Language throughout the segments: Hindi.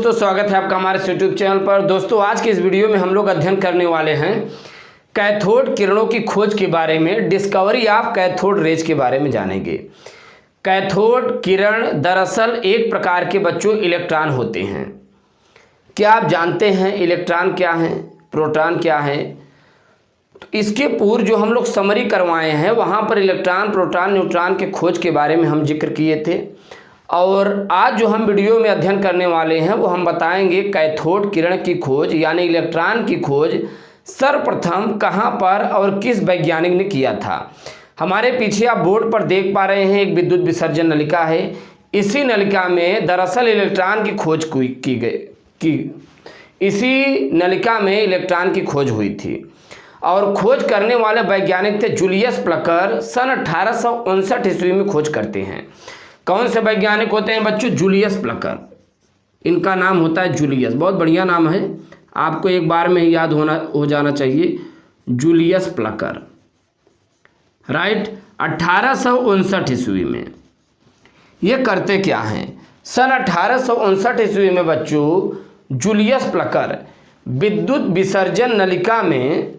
दोस्तों, स्वागत है आपका हमारे यूट्यूब चैनल पर। दोस्तों, आज की इस वीडियो में हम लोग अध्ययन करने वाले हैं कैथोड किरणों की खोज के बारे में, डिस्कवरी ऑफ कैथोड रेज के बारे में जानेंगे। कैथोड किरण दरअसल एक प्रकार के बच्चों इलेक्ट्रॉन होते हैं। क्या आप जानते हैं इलेक्ट्रॉन क्या हैं, प्रोटॉन क्या है? तो इसके पूर्व जो हम लोग समरी करवाए हैं वहाँ पर इलेक्ट्रॉन, प्रोटॉन, न्यूट्रॉन के खोज के बारे में हम जिक्र किए थे। और आज जो हम वीडियो में अध्ययन करने वाले हैं वो हम बताएंगे कैथोड किरण की खोज यानी इलेक्ट्रॉन की खोज सर्वप्रथम कहाँ पर और किस वैज्ञानिक ने किया था। हमारे पीछे आप बोर्ड पर देख पा रहे हैं एक विद्युत विसर्जन नलिका है। इसी नलिका में दरअसल इलेक्ट्रॉन की खोज इसी नलिका में इलेक्ट्रॉन की खोज हुई थी और खोज करने वाले वैज्ञानिक थे जूलियस प्लकर। सन 1859 ईस्वी में खोज करते हैं। कौन से वैज्ञानिक होते हैं बच्चों? Julius Plucker. इनका नाम होता है जूलियस, बहुत बढ़िया नाम है, आपको एक बार में ही याद हो जाना चाहिए, जूलियस प्लकर। राइट, 1859 ईस्वी में ये करते क्या हैं? सन 1859 ईस्वी में बच्चों जूलियस प्लकर विद्युत विसर्जन नलिका में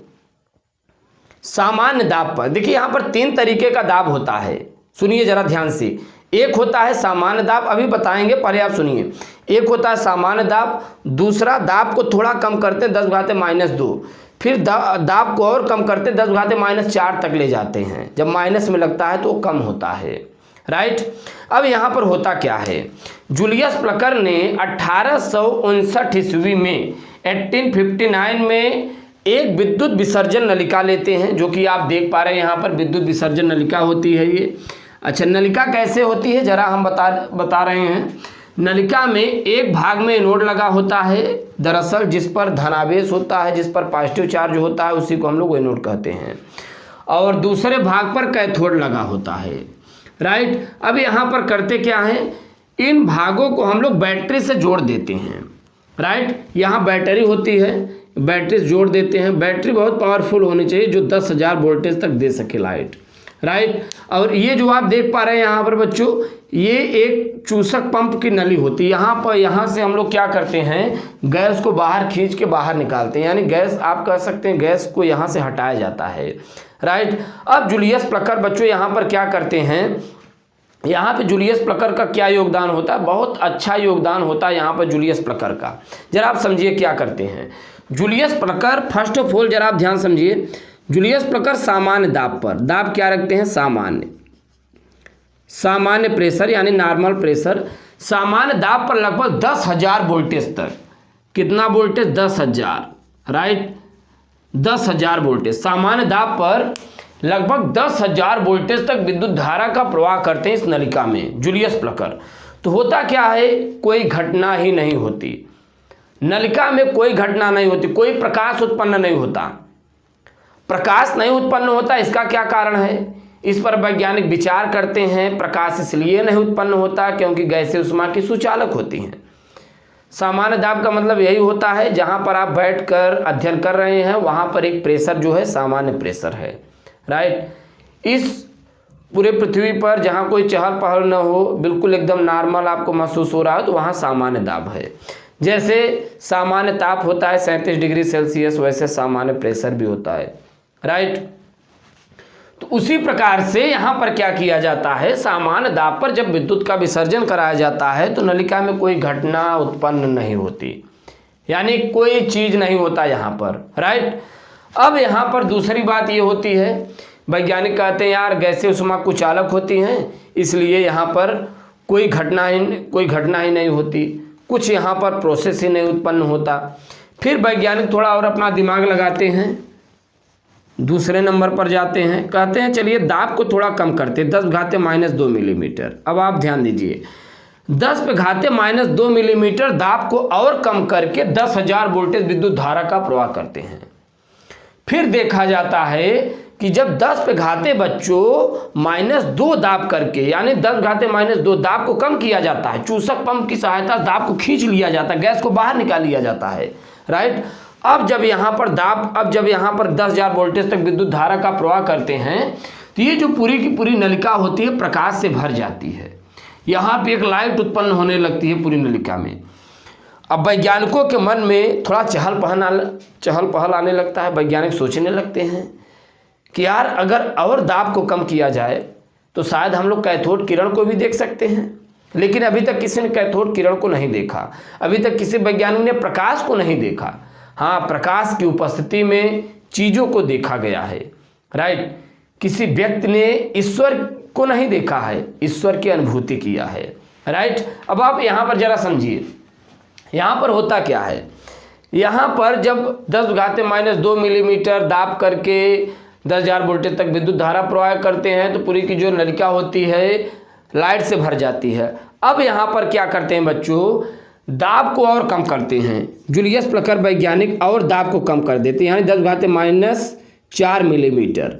सामान्य दाब पर, देखिए यहाँ पर 3 तरीके का दाब होता है, सुनिए जरा ध्यान से। एक होता है सामान्य दाब, अभी बताएंगे, पहले आप सुनिए। एक होता है सामान्य दाब, दूसरा दाब को थोड़ा कम करते 10⁻², फिर दाब को और कम करते 10⁻⁴ तक ले जाते हैं। जब माइनस में लगता है तो वो कम होता है। राइट, अब यहाँ पर होता क्या है? जूलियस प्लकर ने 1859 ईस्वी में 1859 में एक विद्युत विसर्जन नलिका लेते हैं, जो कि आप देख पा रहे हैं यहाँ पर विद्युत विसर्जन नलिका होती है ये। अच्छा, नलिका कैसे होती है जरा हम बता रहे हैं। नलिका में एक भाग में एनोड लगा होता है दरअसल, जिस पर धनावेश होता है, जिस पर पॉजिटिव चार्ज होता है, उसी को हम लोग एनोड कहते हैं, और दूसरे भाग पर कैथोड लगा होता है। राइट, अब यहाँ पर करते क्या है, इन भागों को हम लोग बैटरी से जोड़ देते हैं। राइट, यहाँ बैटरी होती है, बैटरी से जोड़ देते हैं। बैटरी बहुत पावरफुल होनी चाहिए जो 10,000 वोल्टेज तक दे सके लाइट। राइट, और ये जो आप देख पा रहे हैं यहाँ पर बच्चों, ये एक चूसक पंप की नली होती है। यहाँ से हम लोग क्या करते हैं, गैस को बाहर खींच के बाहर निकालते हैं, यानी गैस, आप कह सकते हैं गैस को यहाँ से हटाया जाता है। राइट, अब जूलियस प्लकर बच्चों यहाँ पर क्या करते हैं, यहाँ पे जूलियस प्लकर का क्या योगदान होता है? बहुत अच्छा योगदान होता है यहाँ पर जूलियस प्लकर का। जरा आप समझिए क्या करते हैं Julius Plucker. First of all जरा आप ध्यान समझिए, जूलियस प्लकर सामान्य दाब पर, दाब क्या रखते हैं? सामान्य प्रेशर यानी नॉर्मल प्रेशर। सामान्य दाब पर लगभग 10,000 वोल्टेज तक। कितना वोल्टेज? 10,000। राइट, 10,000 वोल्टेज सामान्य दाब पर लगभग 10,000 वोल्टेज तक विद्युत धारा का प्रवाह करते हैं इस नलिका में जूलियस प्लकर। तो होता क्या है, कोई घटना ही नहीं होती नलिका में, कोई घटना नहीं होती, कोई प्रकाश उत्पन्न नहीं होता। प्रकाश नहीं उत्पन्न होता, इसका क्या कारण है? इस पर वैज्ञानिक विचार करते हैं। प्रकाश इसलिए नहीं उत्पन्न होता क्योंकि गैसीय ऊष्मा की सुचालक होती हैं। सामान्य दाब का मतलब यही होता है, जहां पर आप बैठकर अध्ययन कर रहे हैं वहां पर एक प्रेशर जो है सामान्य प्रेशर है। राइट, इस पूरे पृथ्वी पर जहां कोई चहल पहल न हो, बिल्कुल एकदम नॉर्मल आपको महसूस हो रहा है, तो वहां सामान्य दाब है। जैसे सामान्य ताप होता है 37 डिग्री सेल्सियस, वैसे सामान्य प्रेशर भी होता है। राइट, तो उसी प्रकार से यहाँ पर क्या किया जाता है, सामान्य दाब पर जब विद्युत का विसर्जन कराया जाता है तो नलिका में कोई घटना उत्पन्न नहीं होती, यानी कोई चीज नहीं होता यहाँ पर। राइट, अब यहाँ पर दूसरी बात ये होती है, वैज्ञानिक कहते हैं यार गैसीय ऊष्मा कुचालक होती हैं, इसलिए यहाँ पर कोई घटना ही नहीं होती, कुछ यहाँ पर प्रोसेस ही नहीं उत्पन्न होता। फिर वैज्ञानिक थोड़ा और अपना दिमाग लगाते हैं, दूसरे नंबर पर जाते हैं, कहते हैं चलिए दाब को थोड़ा कम करते, 10⁻² मिलीमीटर। अब आप ध्यान दीजिए, 10⁻² मिलीमीटर दाब को और कम करके 10,000 वोल्टेज विद्युत धारा का प्रवाह करते हैं। फिर देखा जाता है कि जब 10⁻² दाब करके, यानी 10⁻² दाब को कम किया जाता है, चूसक पंप की सहायता से दाब को खींच लिया जाता है, गैस को बाहर निकाल लिया जाता है। राइट, अब जब यहाँ पर 10,000 वोल्टेज तक विद्युत धारा का प्रवाह करते हैं तो ये जो पूरी की पूरी नलिका होती है प्रकाश से भर जाती है। यहाँ पे एक लाइट उत्पन्न होने लगती है पूरी नलिका में। अब वैज्ञानिकों के मन में थोड़ा चहल पहल आने लगता है। वैज्ञानिक सोचने लगते हैं कि यार अगर और दाब को कम किया जाए तो शायद हम लोग कैथोड किरण को भी देख सकते हैं। लेकिन अभी तक किसी ने कैथोड किरण को नहीं देखा, अभी तक किसी वैज्ञानिक ने प्रकाश को नहीं देखा। हाँ, प्रकाश की उपस्थिति में चीज़ों को देखा गया है, राइट। किसी व्यक्ति ने ईश्वर को नहीं देखा है, ईश्वर की अनुभूति किया है, राइट। अब आप यहाँ पर जरा समझिए, यहाँ पर होता क्या है। यहाँ पर जब 10⁻⁻² मिलीमीटर दाब करके 10,000 वोल्टेज तक विद्युत धारा प्रवाह करते हैं तो पूरी की जो नलिका होती है लाइट से भर जाती है। अब यहाँ पर क्या करते हैं बच्चों, दाब को और कम करते हैं। जूलियस प्लकर वैज्ञानिक और दाब को कम कर देते हैं, यानी 10⁻⁴ मिलीमीटर।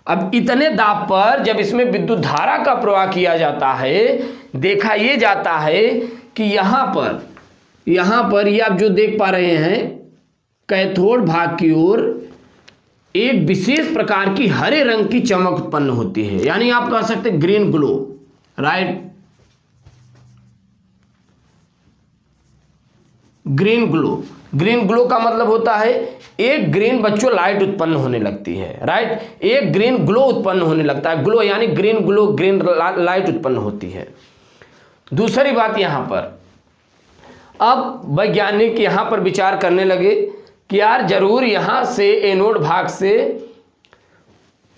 अब इतने दाब पर जब इसमें विद्युत धारा का प्रवाह किया जाता है, देखा ये जाता है कि यहाँ पर ये आप जो देख पा रहे हैं कैथोड भाग की ओर एक विशेष प्रकार की हरे रंग की चमक उत्पन्न होती है, यानी आप कह सकते हैं green glow, right. Green glow का मतलब होता है एक ग्रीन बच्चों लाइट उत्पन्न होने लगती है, राइट। एक ग्रीन ग्लो उत्पन्न होने लगता है, ग्लो यानी ग्रीन ग्लो, ग्रीन लाइट उत्पन्न होती है। दूसरी बात यहाँ पर, अब वैज्ञानिक यहाँ पर विचार करने लगे कि यार जरूर यहाँ से एनोड भाग से,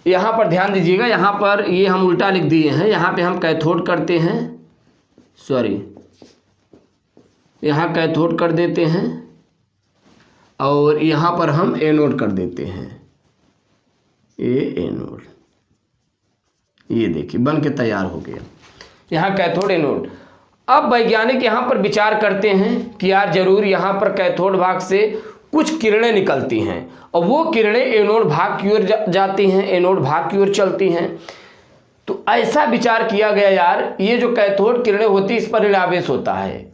यहाँ पर ध्यान दीजिएगा, यहाँ पर ये हम उल्टा लिख दिए हैं, यहाँ पे हम कैथोड करते हैं, सॉरी यहाँ कैथोड कर देते हैं और यहाँ पर हम एनोड कर देते हैं। ये एनोड, ये देखिए बन के तैयार हो गया, यहाँ कैथोड एनोड। अब वैज्ञानिक यहाँ पर विचार करते हैं कि यार जरूर यहाँ पर कैथोड भाग से कुछ किरणें निकलती हैं और वो किरणें एनोड भाग की ओर जाती हैं, एनोड भाग की ओर चलती हैं। तो ऐसा विचार किया गया यार ये जो कैथोड किरणें होती इस पर ऋणावेश होता है,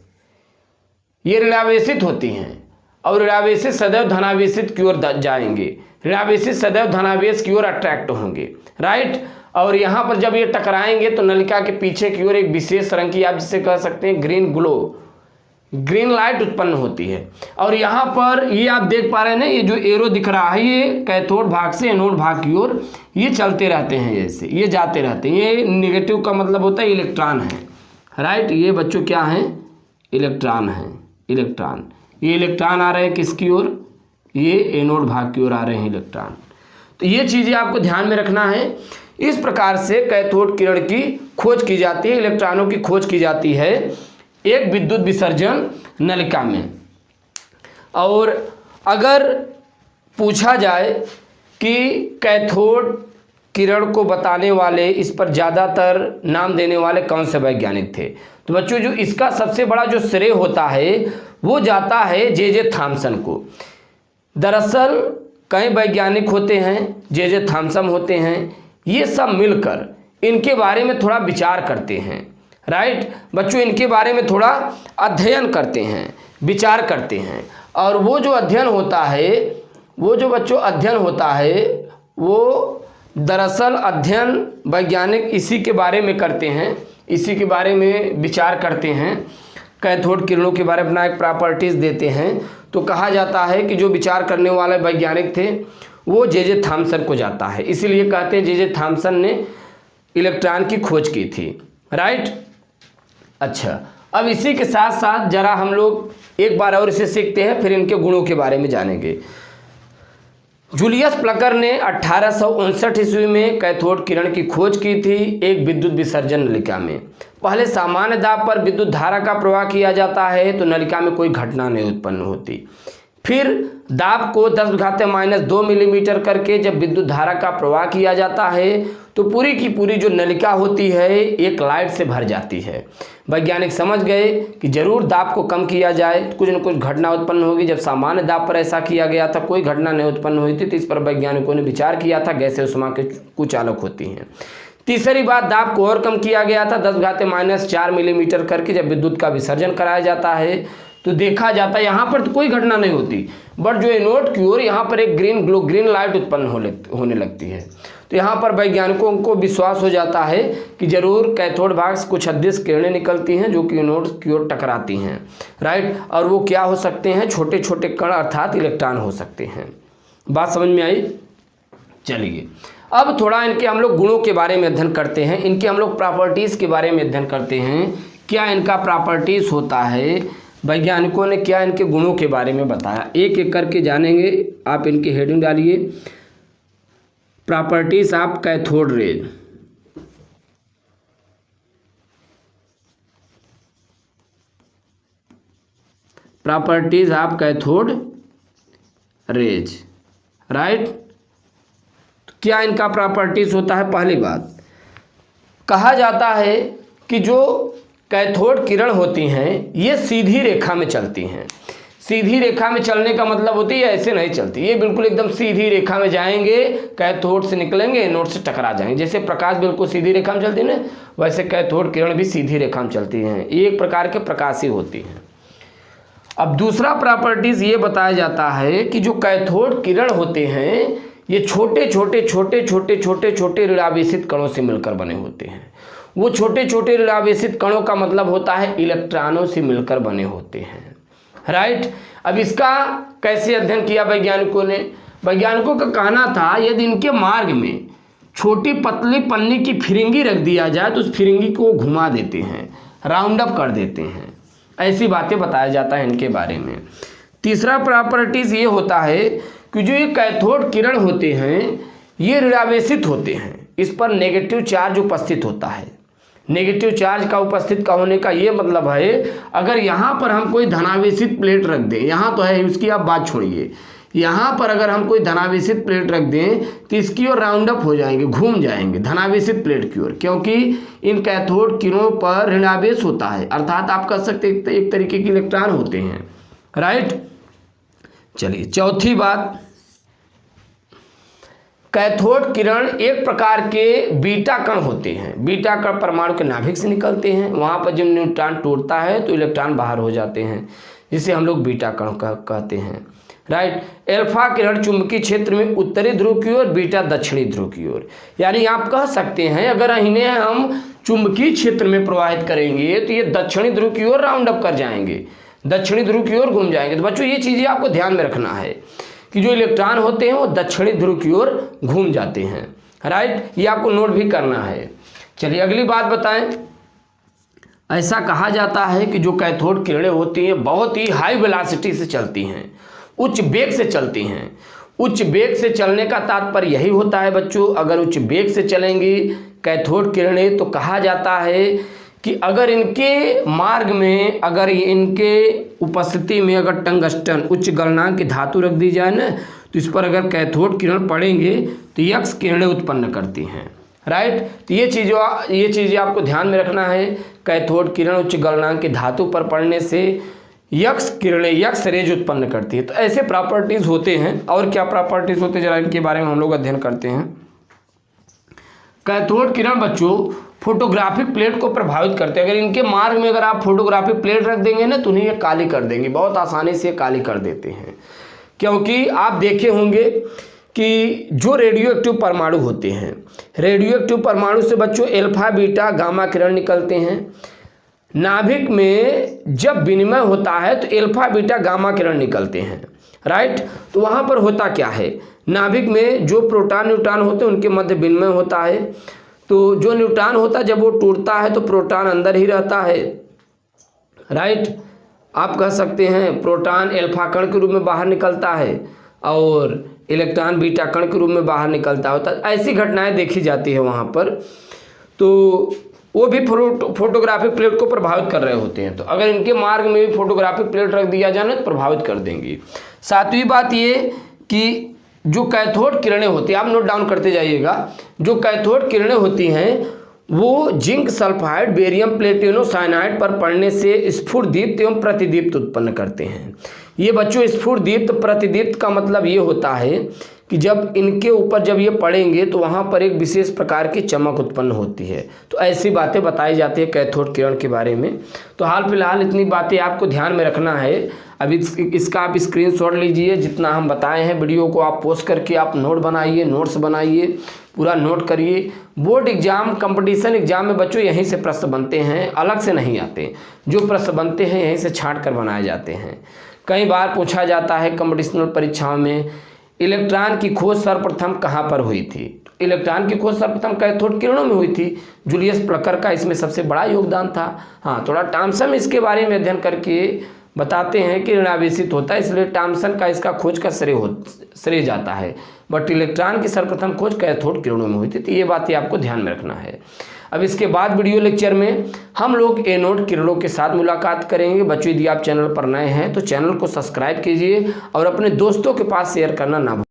ये ऋणावेशित होती हैं और ऋणावेशित सदैव धनावेशित की ओर जाएंगे, ऋणावेशित सदैव धनावेश की ओर अट्रैक्ट होंगे, राइट। और यहाँ पर जब ये टकराएंगे तो नलिका के पीछे की ओर एक विशेष रंग की, आप जिसे कह सकते हैं ग्रीन ग्लो, ग्रीन लाइट उत्पन्न होती है। और यहाँ पर ये आप देख पा रहे हैं ना, ये जो एरो दिख रहा है ये कैथोड भाग से एनोड भाग की ओर ये चलते रहते हैं, जैसे ये जाते रहते हैं। ये नेगेटिव का मतलब होता है इलेक्ट्रॉन है, राइट। ये बच्चों क्या हैं, इलेक्ट्रॉन हैं, इलेक्ट्रॉन। ये इलेक्ट्रॉन आ रहे हैं किसकी ओर, ये एनोड भाग की ओर आ रहे हैं इलेक्ट्रॉन। तो ये चीज़ें आपको ध्यान में रखना है। इस प्रकार से कैथोड किरण की खोज की जाती है, इलेक्ट्रॉनों की खोज की जाती है एक विद्युत विसर्जन नलिका में। और अगर पूछा जाए कि कैथोड किरण को बताने वाले, इस पर ज़्यादातर नाम देने वाले कौन से वैज्ञानिक थे, तो बच्चों जो इसका सबसे बड़ा जो श्रेय होता है वो जाता है जे थॉमसन को। दरअसल कई वैज्ञानिक होते हैं, जे थॉमसन होते हैं, ये सब मिलकर इनके बारे में थोड़ा विचार करते हैं, राइट। बच्चों इनके बारे में थोड़ा अध्ययन करते हैं, विचार करते हैं। और वो जो अध्ययन होता है, वो जो बच्चों अध्ययन होता है वो दरअसल अध्ययन वैज्ञानिक इसी के बारे में करते हैं, इसी के बारे में विचार करते हैं, कैथोड किरणों के बारे में अपना एक प्रॉपर्टीज़ देते हैं। तो कहा जाता है कि जो विचार करने वाले वैज्ञानिक थे वो जे थॉमसन को जाता है, इसीलिए कहते हैं जे थॉमसन ने इलेक्ट्रॉन की खोज की थी, राइट। अच्छा, अब इसी के साथ साथ जरा हम लोग एक बार और इसे सीखते हैं, फिर इनके गुणों के बारे में जानेंगे। जूलियस प्लकर ने 1859 ईस्वी में कैथोड किरण की खोज की थी एक विद्युत विसर्जन नलिका में। पहले सामान्य दाब पर विद्युत धारा का प्रवाह किया जाता है तो नलिका में कोई घटना नहीं उत्पन्न होती। फिर दाब को 10⁻² मिलीमीटर करके जब विद्युत धारा का प्रवाह किया जाता है तो पूरी की पूरी जो नलिका होती है एक लाइट से भर जाती है। वैज्ञानिक समझ गए कि जरूर दाब को कम किया जाए तो कुछ न कुछ घटना उत्पन्न होगी। जब सामान्य दाब पर ऐसा किया गया था कोई घटना नहीं उत्पन्न हुई थी, तो इस पर वैज्ञानिकों ने विचार किया था गैसें उष्मा के कुचालक होती हैं। तीसरी बात, दाब को और कम किया गया था 10⁻⁴ मिलीमीटर करके जब विद्युत का विसर्जन कराया जाता है तो देखा जाता है यहाँ पर तो कोई घटना नहीं होती, बट जो एनोड की ओर यहाँ पर एक ग्रीन लाइट उत्पन्न होने लगती है। तो यहाँ पर वैज्ञानिकों को विश्वास हो जाता है कि जरूर कैथोड भाग से कुछ अदृश किरणें निकलती हैं जो कि एनोड की ओर टकराती हैं, राइट। और वो क्या हो सकते हैं, छोटे छोटे कण अर्थात इलेक्ट्रॉन हो सकते हैं। बात समझ में आई। चलिए अब थोड़ा इनके हम लोग गुणों के बारे में अध्ययन करते हैं, इनके हम लोग प्रॉपर्टीज़ के बारे में अध्ययन करते हैं। क्या इनका प्रॉपर्टीज़ होता है, वैज्ञानिकों ने क्या इनके गुणों के बारे में बताया, एक एक करके जानेंगे। आप इनकी हेडिंग डालिए, properties of cathode rays. Properties of cathode rays, right. क्या इनका प्रॉपर्टीज होता है, पहली बात कहा जाता है कि जो कैथोड किरण होती हैं ये सीधी रेखा में चलती हैं। सीधी रेखा में चलने का मतलब होती है ऐसे नहीं चलती, ये बिल्कुल एकदम सीधी रेखा में जाएंगे, कैथोड से निकलेंगे, एनोड से टकरा जाएंगे। जैसे प्रकाश बिल्कुल सीधी रेखा में चलती है ना, वैसे कैथोड किरण भी सीधी रेखा में चलती हैं, एक प्रकार के प्रकाशी होती हैं। अब दूसरा प्रॉपर्टीज ये बताया जाता है कि जो कैथोड किरण होते हैं ये छोटे छोटे छोटे छोटे छोटे छोटे ऋणावेशित कणों से मिलकर बने होते हैं। वो छोटे छोटे ऋणावेशित कणों का मतलब होता है इलेक्ट्रॉनों से मिलकर बने होते हैं, राइट। अब इसका कैसे अध्ययन किया वैज्ञानिकों ने, वैज्ञानिकों का कहना था यदि इनके मार्ग में छोटी पतली पन्नी की फिरिंगी रख दिया जाए तो उस फिरिंगी को घुमा देते हैं, राउंड अप कर देते हैं, ऐसी बातें बताया जाता है इनके बारे में। तीसरा प्रॉपर्टीज ये होता है कि जो ये कैथोड किरण होते हैं ये ऋणावेशित होते हैं, इस पर नेगेटिव चार्ज उपस्थित होता है। नेगेटिव चार्ज का उपस्थित का होने का ये मतलब है अगर यहाँ पर हम कोई धनावेशित प्लेट रख दें, यहाँ तो है उसकी आप बात छोड़िए, यहाँ पर अगर हम कोई धनावेशित प्लेट रख दें तो इसकी ओर राउंड अप हो जाएंगे, घूम जाएंगे धनावेशित प्लेट की ओर, क्योंकि इन कैथोड किरणों पर ऋणावेश होता है, अर्थात आप कह सकते एक तरीके के इलेक्ट्रॉन होते हैं, राइट। चलिए चौथी बात, कैथोड किरण एक प्रकार के बीटा कण होते हैं। बीटा कण परमाणु के नाभिक से निकलते हैं, वहाँ पर जब न्यूट्रॉन टूटता है तो इलेक्ट्रॉन बाहर हो जाते हैं, जिसे हम लोग बीटा कण कहते हैं, राइट। अल्फा किरण चुंबकीय क्षेत्र में उत्तरी ध्रुव की ओर, बीटा दक्षिणी ध्रुव की ओर। यानी आप कह सकते हैं अगर इन्हें हम चुंबकीय क्षेत्र में प्रवाहित करेंगे तो ये दक्षिणी ध्रुव की ओर राउंड अप कर जाएंगे, दक्षिणी ध्रुव की ओर घूम जाएंगे। तो बच्चों ये चीज़ें आपको ध्यान में रखना है कि जो इलेक्ट्रॉन होते हैं वो दक्षिणी ध्रुव की ओर घूम जाते हैं, राइट। ये आपको नोट भी करना है। चलिए अगली बात बताएं। ऐसा कहा जाता है कि जो कैथोड किरणें होती हैं बहुत ही हाई वेलोसिटी से चलती हैं, उच्च वेग से चलती हैं। उच्च वेग से चलने का तात्पर्य यही होता है बच्चों, अगर उच्च वेग से चलेंगी कैथोड किरणें तो कहा जाता है कि अगर इनके मार्ग में, अगर इनके उपस्थिति में अगर टंगस्टन उच्च गलनांक की धातु रख दी जाए ना तो इस पर अगर कैथोड किरण पड़ेंगे तो यक्स किरणें उत्पन्न करती हैं, राइट। तो ये चीज़ें आपको ध्यान में रखना है। कैथोड किरण उच्च गलनांक की धातु पर पड़ने से यक्स किरणें, यक्स रेज उत्पन्न करती है। तो ऐसे प्रॉपर्टीज होते हैं। और क्या प्रॉपर्टीज होते हैं जरा इनके बारे में हम लोग अध्ययन करते हैं। कैथोड किरण बच्चों फोटोग्राफिक प्लेट को प्रभावित करते हैं। अगर इनके मार्ग में अगर आप फोटोग्राफिक प्लेट रख देंगे ना तो उन्हें ये काली कर देंगे, बहुत आसानी से काली कर देते हैं। क्योंकि आप देखे होंगे कि जो रेडियो एक्टिव परमाणु होते हैं, रेडियो एक्टिव परमाणु से बच्चों अल्फा बीटा गामा किरण निकलते हैं। नाभिक में जब विनिमय होता है तो अल्फा बीटा गामा किरण निकलते हैं, राइट। तो वहाँ पर होता क्या है, नाभिक में जो प्रोटॉन न्यूट्रॉन होते हैं उनके मध्य विनिमय होता है। तो जो न्यूट्रॉन होता है जब वो टूटता है तो प्रोटॉन अंदर ही रहता है, राइट। आप कह सकते हैं प्रोटॉन अल्फा कण के रूप में बाहर निकलता है और इलेक्ट्रॉन बीटा कण के रूप में बाहर निकलता होता है। ऐसी घटनाएं देखी जाती है वहाँ पर। तो वो भी फोटोग्राफिक प्लेट को प्रभावित कर रहे होते हैं। तो अगर इनके मार्ग में भी फोटोग्राफिक प्लेट रख दिया जाए तो प्रभावित कर देंगी। सातवीं बात ये कि जो कैथोड किरणें होती हैं, आप नोट डाउन करते जाइएगा, जो कैथोड किरणें होती हैं वो जिंक सल्फाइड, बेरियम प्लेटिनो साइनाइड पर पड़ने से स्फुरदीप्त एवं प्रतिदीप्त उत्पन्न करते हैं। ये बच्चों स्फुरदीप्त प्रतिदीप्त का मतलब ये होता है कि जब इनके ऊपर जब ये पड़ेंगे तो वहाँ पर एक विशेष प्रकार की चमक उत्पन्न होती है। तो ऐसी बातें बताई जाती है कैथोड किरण के बारे में। तो हाल फिलहाल इतनी बातें आपको ध्यान में रखना है। अभी इसका आप स्क्रीनशॉट लीजिए, जितना हम बताए हैं वीडियो को आप पोस्ट करके आप नोट बनाइए, नोट्स बनाइए, पूरा नोट करिए। बोर्ड एग्जाम, कंपटीशन एग्जाम में बच्चों यहीं से प्रश्न बनते हैं, अलग से नहीं आते। जो प्रश्न बनते हैं यहीं से छांट कर बनाए जाते हैं। कई बार पूछा जाता है कंपटीशनल परीक्षाओं में, इलेक्ट्रॉन की खोज सर्वप्रथम कहाँ पर हुई थी? इलेक्ट्रॉन की खोज सर्वप्रथम कैथोड किरणों में हुई थी। जूलियस प्लकर का इसमें सबसे बड़ा योगदान था। हाँ, थोड़ा टॉमसन इसके बारे में अध्ययन करके बताते हैं कि ऋणावेशित होता है, इसलिए टॉमसन का इसका खोज का श्रेय जाता है। बट इलेक्ट्रॉन की सर्वप्रथम खोज कैथोड किरणों में हुई थी। तो ये बातें आपको ध्यान में रखना है। अब इसके बाद वीडियो लेक्चर में हम लोग एनोड किरणों के साथ मुलाकात करेंगे। बच्चों, यदि आप चैनल पर नए हैं तो चैनल को सब्सक्राइब कीजिए और अपने दोस्तों के पास शेयर करना ना भूलें।